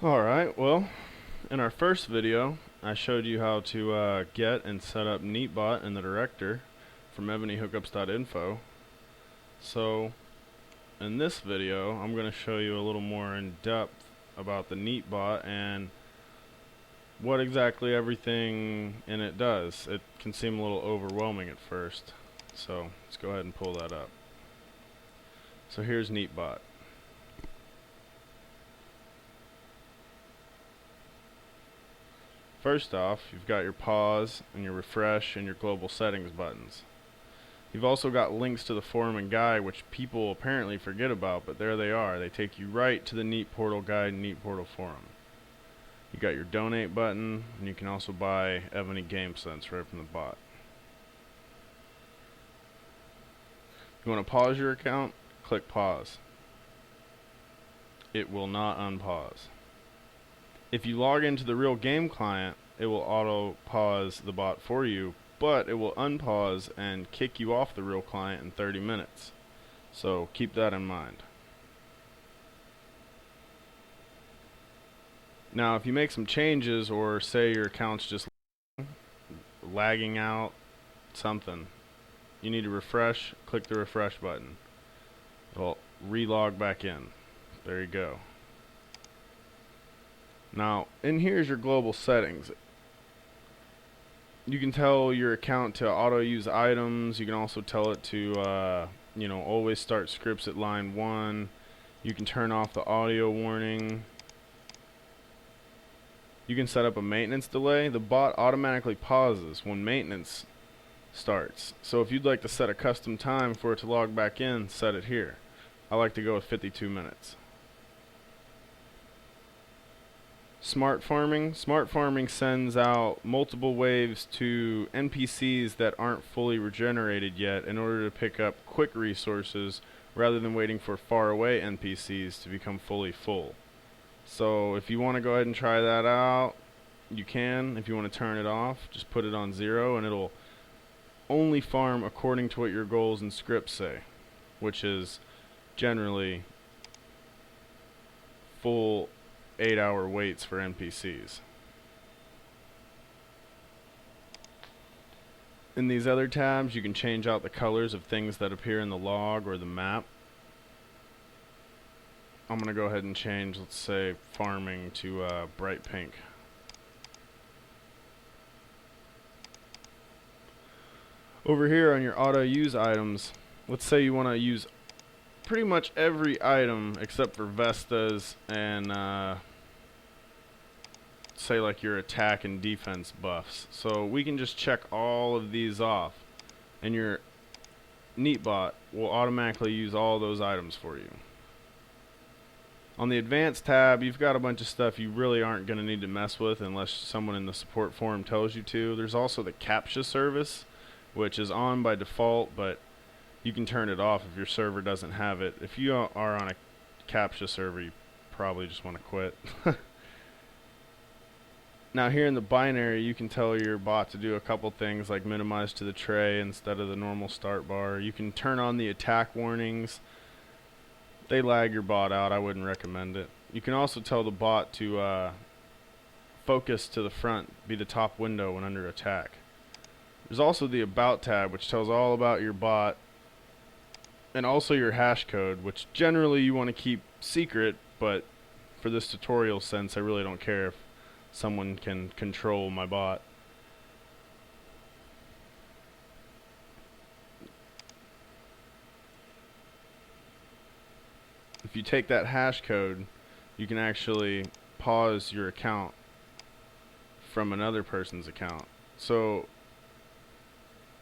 Alright, well, in our first video, I showed you how to get and set up Nebot in the director from evonyhookups.info. So, in this video, I'm going to show you a little more in depth about the Nebot and what exactly everything in it does. It can seem a little overwhelming at first, so let's go ahead and pull that up. So here's Nebot. First off, you've got your pause and your refresh and your global settings buttons. You've also got links to the forum and guide, which people apparently forget about, but there they are. They take you right to the Neat Portal guide and Neat Portal forum. You got your donate button, and you can also buy Evony GameSense right from the bot. You want to pause your account? Click pause. It will not unpause. If you log into the real game client, it will auto pause the bot for you, but it will unpause and kick you off the real client in 30 minutes. So keep that in mind. Now, if you make some changes, or say your account's just lagging out, something, you need to refresh, click the refresh button. It'll relog back in. There you go. Now, in here's your global settings. You can tell your account to auto use items. You can also tell it to always start scripts at line 1. You can turn off the audio warning. You can set up a maintenance delay. The bot automatically pauses when maintenance starts. So if you'd like to set a custom time for it to log back in, set it here. I like to go with 52 minutes. Smart farming. Smart farming sends out multiple waves to NPCs that aren't fully regenerated yet in order to pick up quick resources rather than waiting for far away NPCs to become fully full. So if you want to go ahead and try that out, you can. If you want to turn it off, just put it on 0 and it'll only farm according to what your goals and scripts say, which is generally full 8-hour waits for NPCs. In these other tabs, you can change out the colors of things that appear in the log or the map. I'm going to go ahead and change, let's say, farming to bright pink. Over here on your auto use items, let's say you want to use pretty much every item except for Vestas and say like your attack and defense buffs. So we can just check all of these off and your Nebot will automatically use all those items for you. On the advanced tab, you've got a bunch of stuff you really aren't going to need to mess with unless someone in the support forum tells you to. There's also the CAPTCHA service, which is on by default, but you can turn it off if your server doesn't have it. If you are on a CAPTCHA server, you probably just want to quit. Now here in the binary, you can tell your bot to do a couple things like minimize to the tray instead of the normal start bar. You can turn on the attack warnings. They lag your bot out. I wouldn't recommend it. You can also tell the bot to focus to the front, be the top window when under attack. There's also the About tab, which tells all about your bot, and also your hash code, which generally you want to keep secret, but for this tutorial sense, I really don't care if someone can control my bot. If you take that hash code, you can actually pause your account from another person's account. So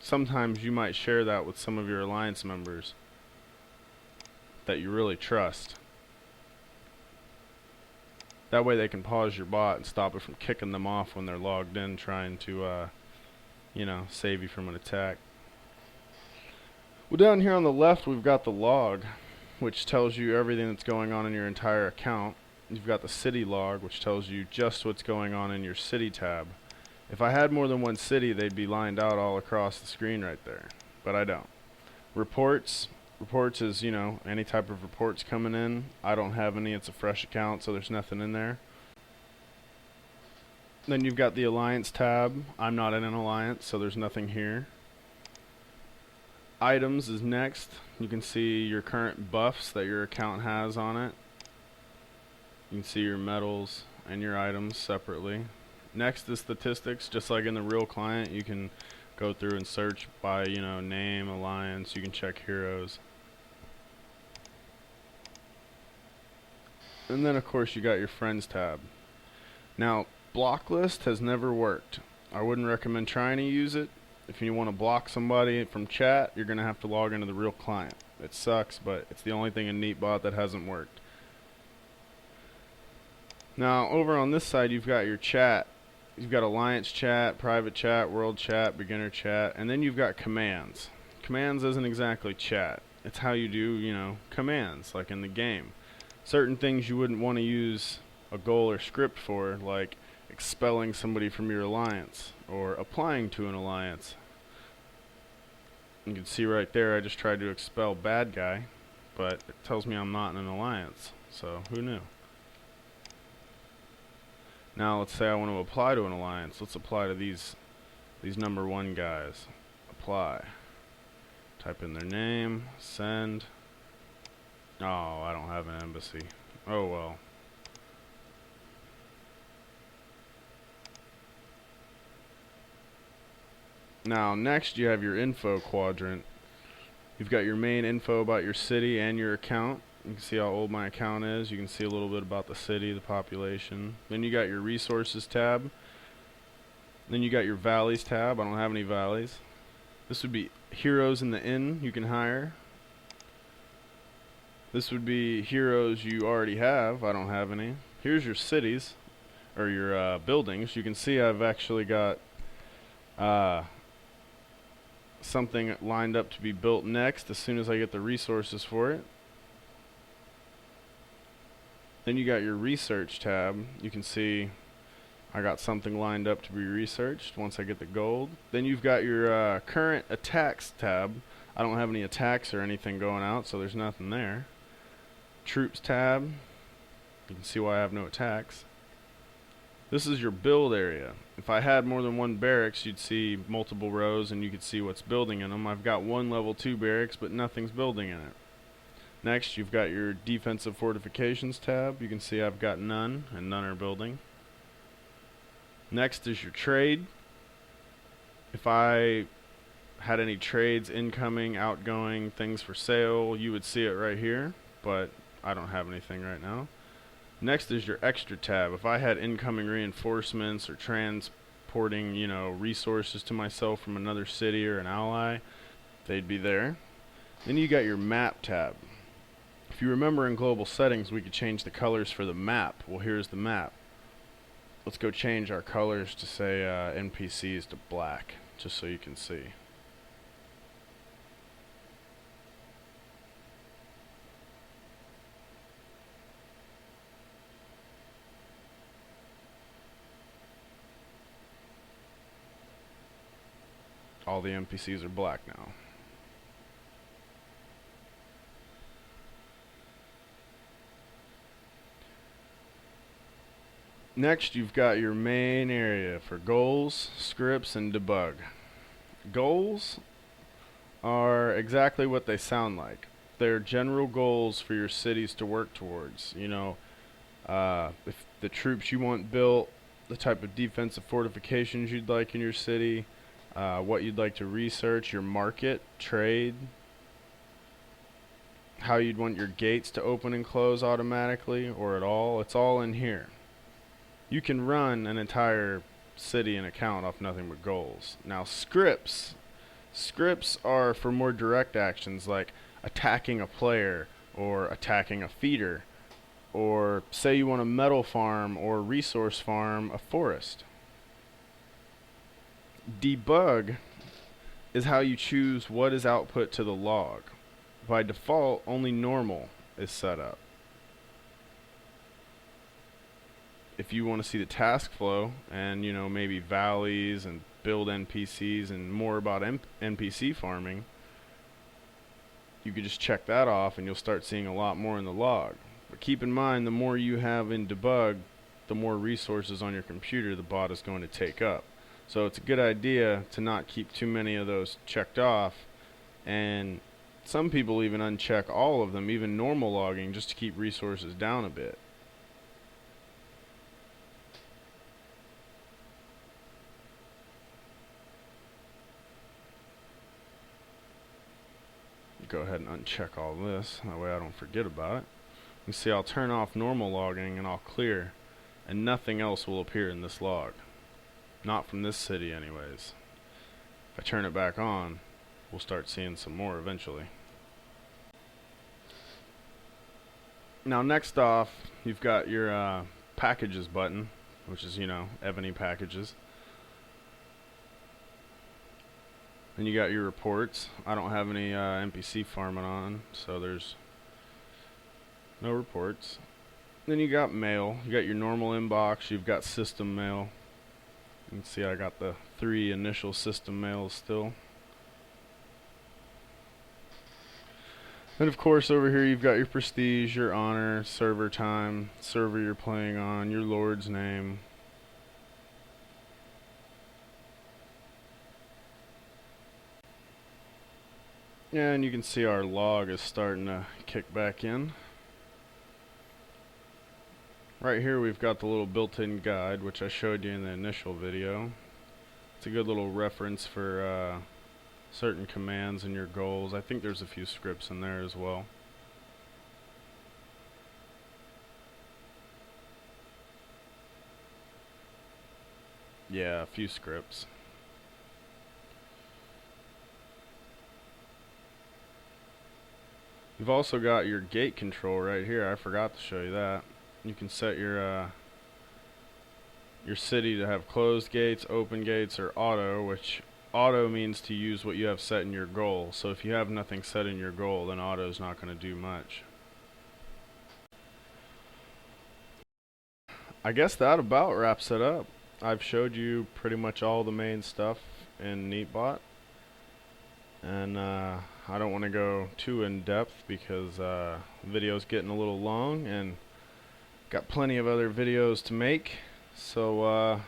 sometimes you might share that with some of your alliance members that you really trust. That way they can pause your bot and stop it from kicking them off when they're logged in trying to save you from an attack. Well, down here on the left we've got the log, which tells you everything that's going on in your entire account. You've got the city log, which tells you just what's going on in your city tab. If I had more than one city, they'd be lined out all across the screen right there, but I don't. Reports. Reports is, any type of reports coming in. I don't have any. It's a fresh account, so there's nothing in there. Then you've got the alliance tab. I'm not in an alliance, so there's nothing here. Items is next. You can see your current buffs that your account has on it. You can see your medals and your items separately. Next is statistics. Just like in the real client, you can go through and search by, name, alliance. You can check heroes. And then of course you got your friends tab. Now, block list has never worked. I wouldn't recommend trying to use it. If you want to block somebody from chat, you're going to have to log into the real client. It sucks, but it's the only thing in Nebot that hasn't worked. Now, over on this side, you've got your chat. You've got alliance chat, private chat, world chat, beginner chat, and then you've got commands. Commands isn't exactly chat. It's how you do, commands, like in the game. Certain things you wouldn't want to use a goal or script for, like expelling somebody from your alliance or applying to an alliance. You can see right there I just tried to expel bad guy, but it tells me I'm not in an alliance, so who knew? Now let's say I want to apply to an alliance. Let's apply to these number 1 guys. Apply. Type in their name, send. Oh, I don't have an embassy. Oh well. Now next you have your info quadrant. You've got your main info about your city and your account. You can see how old my account is. You can see a little bit about the city, the population. Then you got your resources tab. Then you got your valleys tab. I don't have any valleys. This would be heroes in the inn you can hire. This would be heroes you already have. I don't have any. Here's your cities, or your buildings. You can see I've actually got something lined up to be built next as soon as I get the resources for it. Then you got your research tab. You can see I got something lined up to be researched once I get the gold. Then you've got your current attacks tab. I don't have any attacks or anything going out, so there's nothing there. Troops tab. You can see why I have no attacks. This is your build area. If I had more than 1 barracks, you'd see multiple rows and you could see what's building in them. I've got 1 level 2 barracks, but nothing's building in it. Next, you've got your defensive fortifications tab. You can see I've got none, and none are building. Next is your trade. If I had any trades incoming, outgoing, things for sale, you would see it right here, but I don't have anything right now. Next is your extra tab. If I had incoming reinforcements or transporting, resources to myself from another city or an ally, they'd be there. Then you got your map tab. If you remember in global settings, we could change the colors for the map. Well, here's the map. Let's go change our colors to say NPCs to black, just so you can see. All the NPCs are black now. Next, you've got your main area for goals, scripts, and debug. Goals are exactly what they sound like. They're general goals for your cities to work towards. If the troops you want built, the type of defensive fortifications you'd like in your city, what you'd like to research, your market, trade, how you'd want your gates to open and close automatically or at all. It's all in here. You can run an entire city and account off nothing but goals. Now scripts are for more direct actions like attacking a player or attacking a feeder, or say you want to metal farm or resource farm a forest. Debug is how you choose what is output to the log. By default, only normal is set up. If you want to see the task flow and maybe valleys and build NPCs and more about NPC farming, you could just check that off and you'll start seeing a lot more in the log. But keep in mind, the more you have in debug, the more resources on your computer the bot is going to take up. So it's a good idea to not keep too many of those checked off, and some people even uncheck all of them, even normal logging, just to keep resources down a bit. Go ahead and uncheck all this, that way I don't forget about it. You see, I'll turn off normal logging and I'll clear, and nothing else will appear in this log. Not from this city anyways. If I turn it back on, we'll start seeing some more eventually. Now next off, you've got your packages button, which is, you know, Evony packages. Then you got your reports. I don't have any NPC farming on, so there's no reports. Then you got mail. You got your normal inbox. You've got system mail. You can see I got the 3 initial system mails still. And of course over here you've got your prestige, your honor, server time, server you're playing on, your lord's name. And you can see our log is starting to kick back in. Right here we've got the little built-in guide, which I showed you in the initial video. It's a good little reference for certain commands and your goals. I think there's a few scripts in there as well. Yeah, a few scripts. You've also got your gate control right here. I forgot to show you that. You can set your city to have closed gates, open gates, or auto, which auto means to use what you have set in your goal. So if you have nothing set in your goal, then auto is not going to do much. I guess that about wraps it up. I've showed you pretty much all the main stuff in Nebot, and I don't want to go too in depth because the video's getting a little long and got plenty of other videos to make. So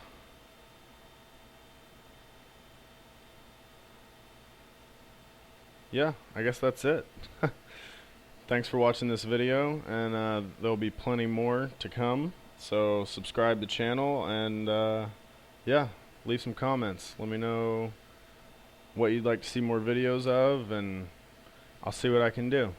yeah, I guess that's it. Thanks for watching this video, and there'll be plenty more to come. So subscribe to the channel, and yeah, leave some comments. Let me know what you'd like to see more videos of, and I'll see what I can do.